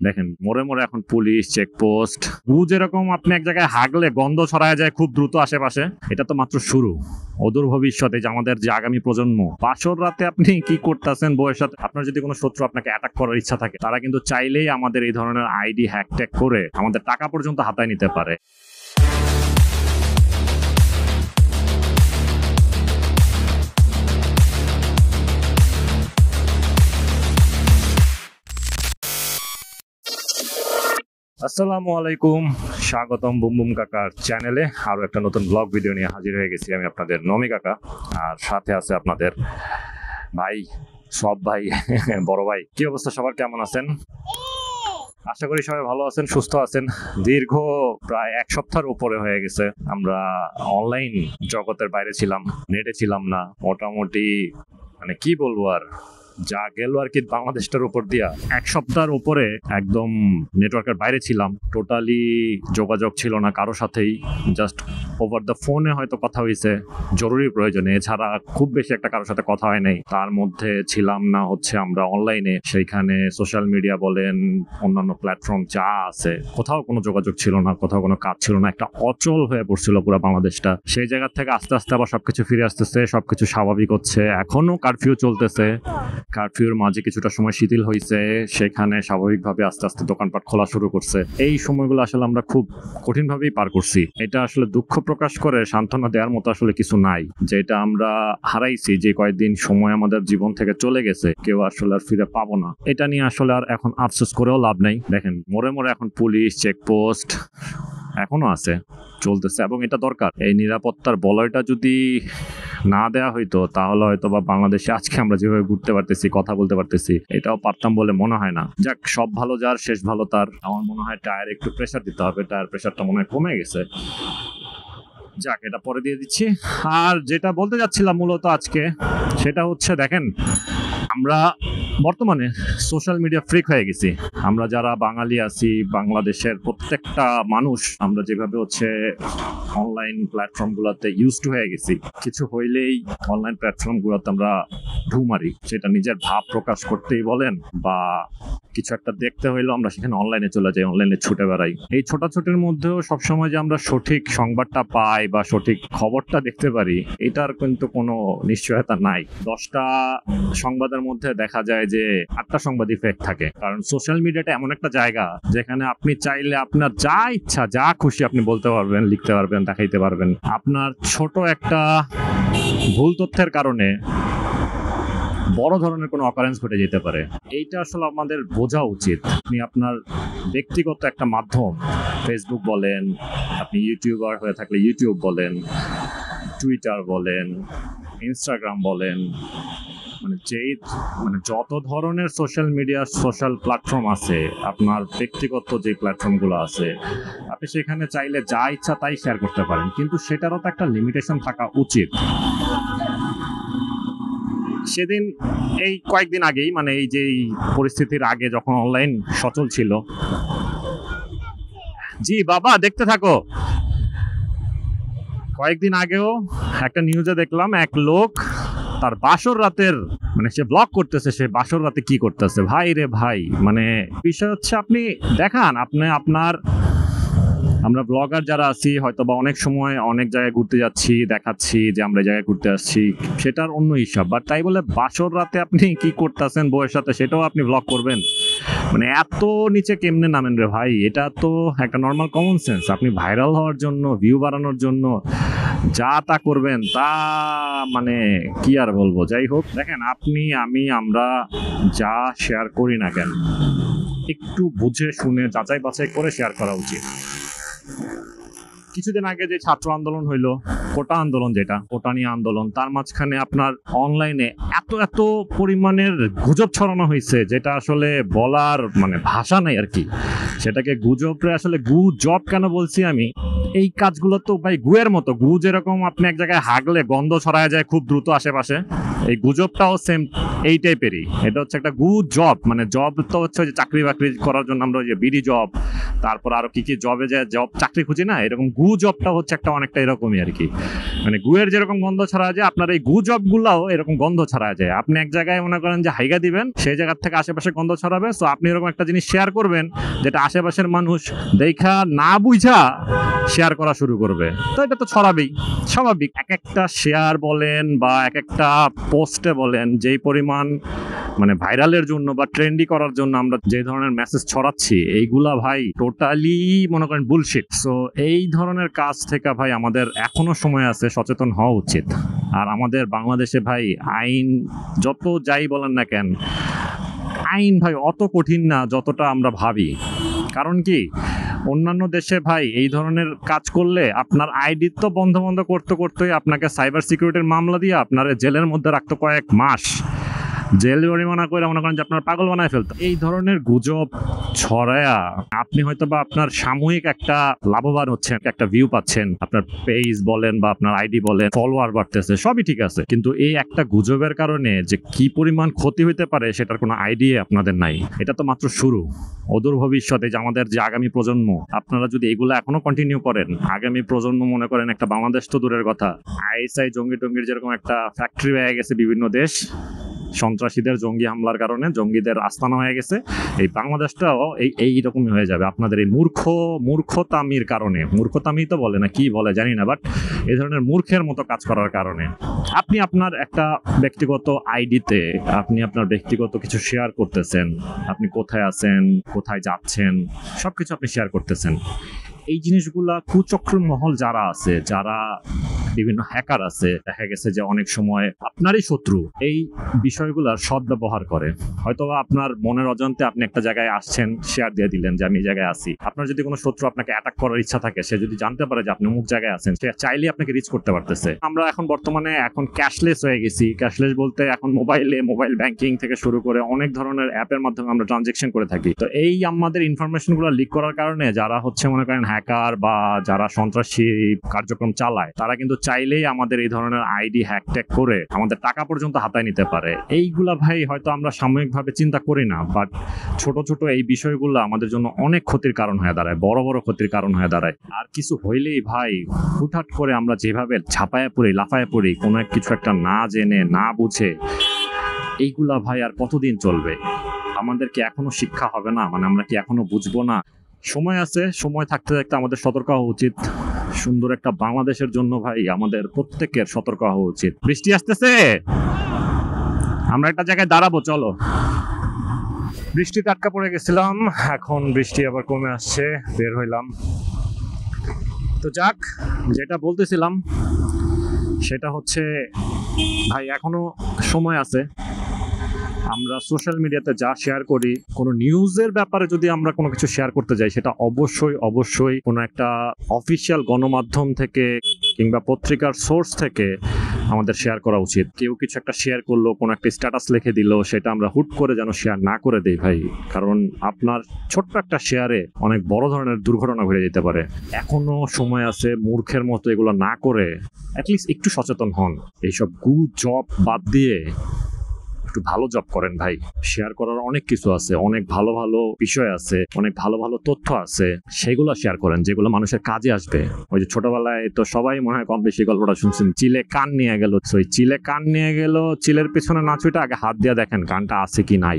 দেখেন মোড়ে মোড়ে এখন পুলিশ চেকপোস্ট যেরকম আপনি এক জায়গায় হাগলে গন্ধ ছড়ায় যায় খুব দ্রুত আশেপাশে। এটা তো মাত্র শুরু। অদূর ভবিষ্যতে যে আমাদের যে আগামী প্রজন্ম, বাসর রাতে আপনি কি করতেছেন বউয়ের সাথে, আপনার যদি কোনো শত্রু আপনাকে অ্যাটাক করার ইচ্ছা থাকে, তারা কিন্তু চাইলেই আমাদের এই ধরনের আইডি হ্যাক করে আমাদের টাকা পর্যন্ত হাতায় নিতে পারে। আসসালামু আলাইকুম, স্বাগতম বুম বুম কাকার চ্যানেলে। আরো একটা নতুন ব্লগ ভিডিও নিয়ে হাজির হয়ে গেছি আমি, আপনাদের নমি কাকা। আর সাথে আছে আপনাদের ভাই, সব ভাই, বড় ভাই। কি অবস্থা সবার, কেমন আছেন? আশা করি সবাই ভালো আছেন, সুস্থ আছেন। দীর্ঘ প্রায় এক সপ্তাহের উপরে হয়ে গেছে আমরা অনলাইন জগতের বাইরে ছিলাম, নেটে ছিলাম না। মোটামুটি মানে কি বলবো, আর যা গেল আর কি বাংলাদেশটার উপর দিয়া এক সপ্তাহের উপরে একদম নেটওয়ার্কের বাইরে ছিলাম। টোটালি যোগাযোগ ছিল না কারো সাথেই, জাস্ট ওভার দ্য ফোনে হয়তো কথা হয়েছে জরুরি প্রয়োজনে, এছাড়া খুব বেশি একটা কারোর সাথে কথা হয় নাই। তার মধ্যে ছিলাম না হচ্ছে আমরা অনলাইনে, সেইখানে সোশ্যাল মিডিয়া বলেন অন্যান্য প্ল্যাটফর্ম যা আছে, কোথাও কোনো যোগাযোগ ছিল না, কোথাও কোনো কাজ ছিল না। একটা অচল হয়ে পড়ছিল পুরো বাংলাদেশটা। সেই জায়গা থেকে আস্তে আস্তে আবার সবকিছু ফিরে আসতেছে, সবকিছু স্বাভাবিক হচ্ছে। এখনো কারফিউ চলতেছে, কারফিউর মাঝে কিছুটা সময় শিথিল হয়েছে, সেখানে স্বাভাবিকভাবে আস্তে আস্তে দোকানপাট খোলা শুরু করছে। এই সময়গুলো আসলে আমরা খুব কঠিনভাবেই পার করছি। এটা আসলে দুঃখ প্রকাশ করে সান্ত্বনা দেওয়ার মতো আসলে কিছু নাই, যেটা আমরা হারাইছি। যে কয়েকদিন সময় আমাদের জীবন থেকে চলে গেছে, কেউ আসলে আর ফিরে পাবো না। এটা নিয়ে আসলে আর এখন আফসোস করেও লাভ নাই। দেখেন মোড়ে মোড়ে এখন পুলিশ চেকপোস্ট এখনো আছে, চলতেছে, এবং এটা দরকার। এই নিরাপত্তার বলয়টা যদি না দেওয়া হইতো, তাহলে হয়তো বা বাংলাদেশে আজকে আমরা যেভাবে ঘুরতে পারতেছি, কথা বলতে পারতেছি, এটাও পারতাম বলে মনে হয় না। যাক, সব ভালো যার শেষ ভালো তার। আমার মনে হয় টায়ার একটু প্রেসার দিতে হবে, টায়ার প্রেসারটা মনে হয় কমে গেছে। যাক, এটা পরে দিয়ে দিচ্ছি। আর যেটা বলতে যাচ্ছিলাম মূলত আজকে, সেটা হচ্ছে দেখেন, আমরা বর্তমানে সোশ্যাল মিডিয়া ফ্রিক হয়ে গেছি। আমরা যারা বাঙালি আছি, বাংলাদেশের প্রত্যেকটা মানুষ আমরা যেভাবে হচ্ছে অনলাইন প্ল্যাটফর্মগুলোতে ইউজড হয়ে গেছি। কিছু হইলেই অনলাইন প্ল্যাটফর্মগুলোতে আমরা ঢু মারি, সেটা নিজের ভাব প্রকাশ করতেই বলেন বা কিছু একটা দেখতে হইলেও আমরা সেখানে অনলাইনে চলে যাই, অনলাইনে ছুটে বেড়াই। এই ছোটাছুটির মধ্যেও সবসময় যে আমরা সঠিক সংবাদটা পাই বা সঠিক খবরটা দেখতে পারি, এটার কিন্তু কোনো নিশ্চয়তা নাই। 10টা সংবাদের মধ্যে দেখা যায় যে 8টা সংবাদই ফেক থাকে। কারণ সোশ্যাল মিডিয়াটা এমন একটা জায়গা যেখানে আপনি চাইলে আপনার যা ইচ্ছা, যা খুশি আপনি বলতে পারবেন, লিখতে পারবেন, দেখাইতে পারবেন। আপনার ছোট একটা ভুল তথ্যের কারণে বড় ধরনের কোনো অকারেন্স ঘটে যেতে পারে। এইটা আসলে আমাদের বোঝা উচিত। আপনি আপনার ব্যক্তিগত একটা মাধ্যম, ফেসবুক বলেন, আপনি ইউটিউবার হয়ে থাকলে ইউটিউব বলেন, টুইটার বলেন, ইনস্টাগ্রাম বলেন, মানে যত ধরনের সোশ্যাল মিডিয়া, সোশ্যাল প্ল্যাটফর্ম আছে, আপনার ব্যক্তিগত যে প্ল্যাটফর্মগুলো আছে, আপনি সেখানে চাইলে যা ইচ্ছা তাই শেয়ার করতে পারেন, কিন্তু সেটারও তো একটা লিমিটেশন থাকা উচিত। সেদিন এই কয়েকদিন আগেই, মানে এই যে পরিস্থিতির আগে যখন অনলাইন সচল ছিল, জি বাবা দেখতে থাকো, কয়েকদিন আগেও একটা নিউজে দেখলাম এক লোক তার বাসর রাতের, মানে সে ব্লগ করতেছে, সে বাসর রাতে কি করতেছে। ভাই রে ভাই, মানে বিষয় হচ্ছে আপনি দেখান, আপনি আপনার, আমরা ব্লগার যারা আছি হয়তো বা অনেক সময় অনেক জায়গায় ঘুরতে যাচ্ছি, দেখাচ্ছি যে আমরা জায়গায় ঘুরতে আসছি, সেটার অন্য হিসাব। বাট তাই বলে বাসর রাতে আপনি কি করতেছেন বউয়ের সাথে, সেটাও আপনি ব্লগ করবেন? মানে এত নিচে কেমনে নামেন রে ভাই? এটা তো একটা নর্মাল কমন সেন্স। আপনি ভাইরাল হওয়ার জন্য, ভিউ বাড়ানোর জন্য যা তা করবেন, তা মানে কি আর বলবো। যাই হোক, দেখেন আপনি, আমি, আমরা যা শেয়ার করি না কেন, একটু বুঝে শুনে যাচাই বাছাই করে শেয়ার করা উচিত। কিছুদিন আগে যে ছাত্র আন্দোলন হইলো, কোটা আন্দোলন, যেটা কোটা নিয়ে আন্দোলন, তার মাঝখানে আপনার অনলাইনে এত এত পরিমাণের গুজব ছড়ানো হয়েছে, যেটা আসলে বলার মানে ভাষা নাই আর কি। সেটাকে গুজবরে আসলে গুজব কেন বলছি আমি, এই কাজগুলো তো ভাই গুয়ের মতো। গু যেরকম আপনি এক জায়গায় হাগলে গন্ধ ছড়ায় যায় খুব দ্রুত আশেপাশে, এই গুজবটাও সেম এই টাইপেরই। এটা হচ্ছে একটা জব, মানে জব তো হচ্ছে যে চাকরি বাকরি করার জন্য আমরা ওই যে বিডি জব, তারপর আরো কি কি জবে যে জব চাকরি খুঁজি না, এরকম জবটা হচ্ছে একটা অনেকটা এরকমই আর কি। মানে গুয়ের যেরকম গন্ধ ছড়া যায়, আপনার এই জব গুলাও এরকম গন্ধ ছড়া যায়। আপনি এক জায়গায় মনে করেন যে হাইগা দিবেন, সেই জায়গা থেকে আশেপাশে গন্ধ ছড়াবে। সো আপনি এরকম একটা জিনিস শেয়ার করবেন যেটা আশেপাশের মানুষ দেখা না বুঝা শেয়ার করা শুরু করবে, তো এটা তো ছড়াবেই, স্বাভাবিক। এক একটা শেয়ার বলেন বা এক একটা পোস্টে বলেন, যেই পরিমাণ মানে ভাইরালের জন্য বা ট্রেন্ডি করার জন্য আমরা যে ধরনের মেসেজ ছড়াচ্ছি, এইগুলা ভাই টোটালি মনে করেন বুলশিট। সো এই ধরনের কাজ থেকে ভাই আমাদের এখনো সময় আছে, সচেতন হওয়া উচিত। আর আমাদের বাংলাদেশে ভাই আইন যত যাই বলেন না কেন, আইন ভাই অত কঠিন না যতটা আমরা ভাবি। কারণ কি, অন্যান্য দেশে ভাই এই ধরনের কাজ করলে আপনার আইডি তো বন্ধ করতে করতেই আপনাকে সাইবার সিকিউরিটির মামলা দিয়ে আপনার জেলের মধ্যে রাখতো কয়েক মাস, জেল জরিমানা করে মনে করেন যে আপনার পাগল বানায় ফেলতো। এই ধরনের গুজব ছড়ায়া আপনি হয়তো বা আপনার সাময়িক একটা লাভবান হচ্ছেন, একটা ভিউ পাচ্ছেন, আপনার পেজ বলেন বা আপনার আইডি বলেন, ফলোয়ার বাড়তেছে, সবই ঠিক আছে। কিন্তু এই একটা গুজবের কারণে যে কি পরিমাণ ক্ষতি হইতে পারে সেটার কোনো আইডিয়া আপনাদের নাই। এটা তো মাত্র শুরু। অদূর ভবিষ্যতে যে আমাদের যে আগামী প্রজন্ম, আপনারা যদি এগুলো এখনো কন্টিনিউ করেন, আগামী প্রজন্ম মনে করেন একটা বাংলাদেশ তো দূরের কথা, আইএসআই জঙ্গি টঙ্গির যেরকম একটা ফ্যাক্টরি হয়ে গেছে বিভিন্ন দেশ, সন্ত্রাসীদের জঙ্গি হামলার কারণে জঙ্গিদের আস্তানা হয়ে গেছে, এই বাংলাদেশটাও এইরকমই হয়ে যাবে আপনাদের এই মূর্খতামির কারণে। মূর্খতামি তো বলে না, কি বলে জানি না, বাট এই ধরনের মূর্খের মতো কাজ করার কারণে আপনি আপনার একটা ব্যক্তিগত আইডিতে আপনি আপনার ব্যক্তিগত কিছু শেয়ার করতেছেন, আপনি কোথায় আছেন, কোথায় যাচ্ছেন, সবকিছু আপনি শেয়ার করতেছেন। এই জিনিসগুলা কুচক্র মহল যারা আছে, যারা বিভিন্ন হ্যাকার আছে, দেখা গেছে যে অনেক সময় আপনারই শত্রু এই বিষয়গুলোর সদ্ব্যবহার করে। হয়তো আপনার মনের অজান্তে আপনি একটা জায়গায় আসছেন, শেয়ার দিয়ে দিলেন যে আমি এই জায়গায় আছি। আপনার যদি কোনো শত্রু আপনাকে অ্যাটাক করার ইচ্ছা থাকে, সে যদি জানতে পারে যে আপনি অমুক জায়গায় আছেন, সে চাইলেই আপনাকে রিচ করতে পারতেছে। আমরা এখন বর্তমানে ক্যাশলেস হয়ে গেছি। ক্যাশলেস বলতে এখন মোবাইল ব্যাংকিং থেকে শুরু করে অনেক ধরনের অ্যাপের মাধ্যমে আমরা ট্রানজেকশন করে থাকি। তো এই আমাদের ইনফরমেশনগুলো লিক করার কারণে যারা হচ্ছে মনে করেন হ্যাকার বা যারা সন্ত্রাসী কার্যক্রম চালায়, তারা কিন্তু চাইলেই আমাদের এই ধরনের আইডি হ্যাক করে আমাদের টাকা পর্যন্ত হাতায় নিতে পারে। এইগুলা ভাই হয়তো আমরা সাময়িকভাবে চিন্তা করি না, বাট ছোট ছোট এই বিষয়গুলো আমাদের জন্য অনেক ক্ষতির কারণ হয়ে দাঁড়ায়, বড় বড় ক্ষতির কারণ হয়ে দাঁড়ায়। আর কিছু হইলেই ভাই হুটহাট করে আমরা যেভাবে ঝাঁপায় পড়ি, লাফায় পড়ি, কোনো কিছু একটা না জেনে না বুঝে, এইগুলা ভাই আর কতদিন চলবে? আমাদের কি এখনো শিক্ষা হবে না? মানে আমরা কি এখনো বুঝবো না? সময় আছে, সময় থাকতে থাকতে আমাদের সতর্ক হওয়া উচিত। সুন্দর একটা বাংলাদেশের জন্য ভাই আমাদের প্রত্যেকের সতর্ক হওয়া উচিত। বৃষ্টি আসতেছে, আমরা একটা জায়গায় দাঁড়াবো, চলো। বৃষ্টিতে আটকা পড়ে গেছিলাম, এখন বৃষ্টি আবার কমে আসছে, বের হইলাম। তো যাক, যেটা বলতেছিলাম সেটা হচ্ছে ভাই এখনো সময় আছে। আমরা সোশ্যাল মিডিয়াতে যা শেয়ার করি, কোনো নিউজের ব্যাপারে যদি আমরা কোনো কিছু শেয়ার করতে যাই, সেটা অবশ্যই কোনো একটা অফিসিয়াল গণমাধ্যম থেকে কিংবা পত্রিকার সোর্স থেকে আমাদের শেয়ার করা উচিত। কেউ কিছু একটা শেয়ার করলো, কোনো একটা স্ট্যাটাস লিখে দিল, সেটা আমরা হুট করে যেন শেয়ার না করে দেই ভাই। কারণ আপনার ছোট্ট একটা শেয়ারে অনেক বড় ধরনের দুর্ঘটনা ঘটে যেতে পারে। এখনো সময় আছে, মূর্খের মতো এগুলো না করে অ্যাটলিস্ট একটু সচেতন হন। এইসব জব বাদ দিয়ে একটু ভালো জব করেন ভাই। শেয়ার করার অনেক কিছু আছে, অনেক ভালো ভালো বিষয় আছে, অনেক ভালো ভালো তথ্য আছে, সেগুলো শেয়ার করেন যেগুলো মানুষের কাজে আসবে। ওই যে ছোটবেলায় তো সবাই মনে হয় কম বেশি গল্পটা শুনছেন, চিলে কান নিয়ে গেল। ওই চিলে কান নিয়ে গেল, চিলের পেছনে না ছুটে আগে হাত দিয়ে দেখেন কানটা আছে কি নাই।